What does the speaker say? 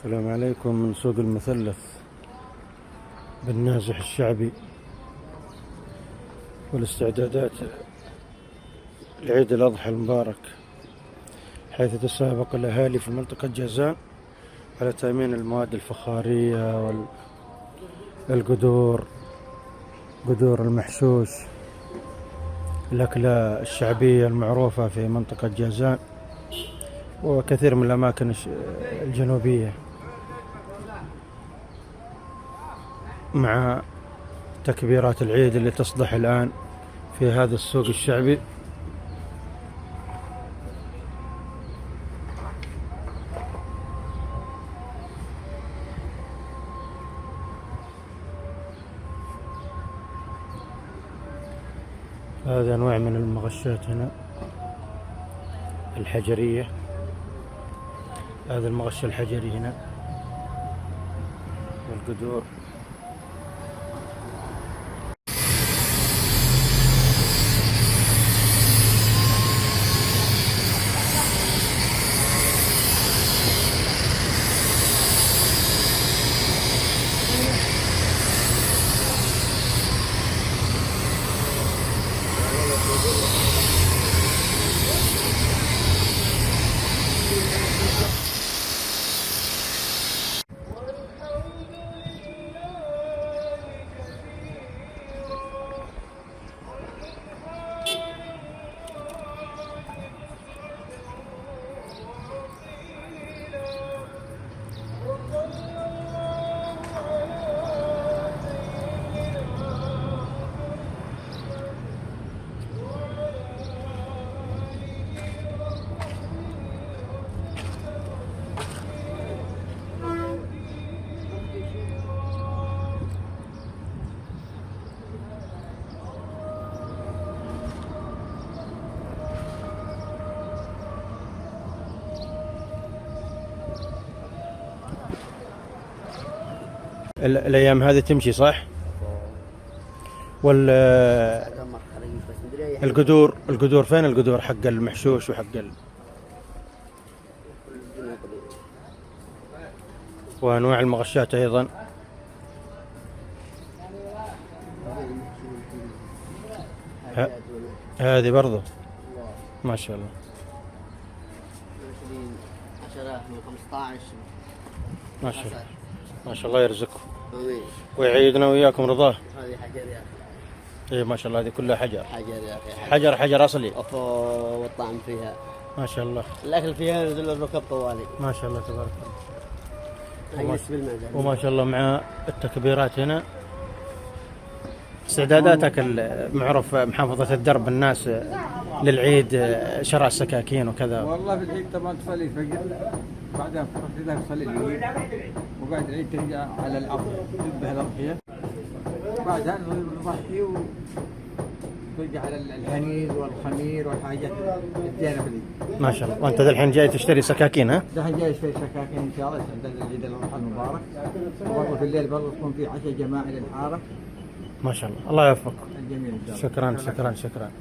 السلام عليكم من سوق المثلث بالنازح الشعبي، والاستعدادات لعيد الأضحى المبارك، حيث تسابق الأهالي في منطقة جازان على تأمين المواد الفخارية والقدور، قدور المحشوش، الأكلة الشعبية المعروفة في منطقة جازان وكثير من الأماكن الجنوبية، مع تكبيرات العيد اللي تصدح الآن في هذا السوق الشعبي. هذا أنواع من المغشات هنا الحجرية، هذا المغش الحجري هنا والقدور. الأيام هذه تمشي صح؟ القدور فين القدور حق المحشوش وحق وأنواع المغشات أيضا. هذه برضو ما شاء الله 10 من 15 ما شاء الله ما شاء الله يرزقكم ويعيدنا وياكم رضاه. هذه حجر يا اخي. اي ما شاء الله هذه كلها حجر يا اخي. حجر اصلي والطعم فيها ما شاء الله. الاكل فيها ينزل الركب طوالي ما شاء الله تبارك الله. وما شاء الله مع التكبيرات هنا. استعداداتك المعروف محافظة الدرب الناس للعيد شراء السكاكين وكذا. والله في العيد طبعا تصلي الفجر، بعدها تصلي العيد، وبعد العيد ترجع على الأرض تذبح الأضحية، بعدها نضحي وترجع على الحنيذ والخمير والحاجات الزينة في العيد. ما شاء الله. وأنت الحين جاي تشتري سكاكين ها؟ الحين جاي اشتري سكاكين إن شاء الله استعداد العيد الأضحى المبارك، وبرضه في الليل برضه تكون في عشاء جماعي للحارة. ما شاء الله الله يوفقك. الجميل إن شاء الله. شكرا.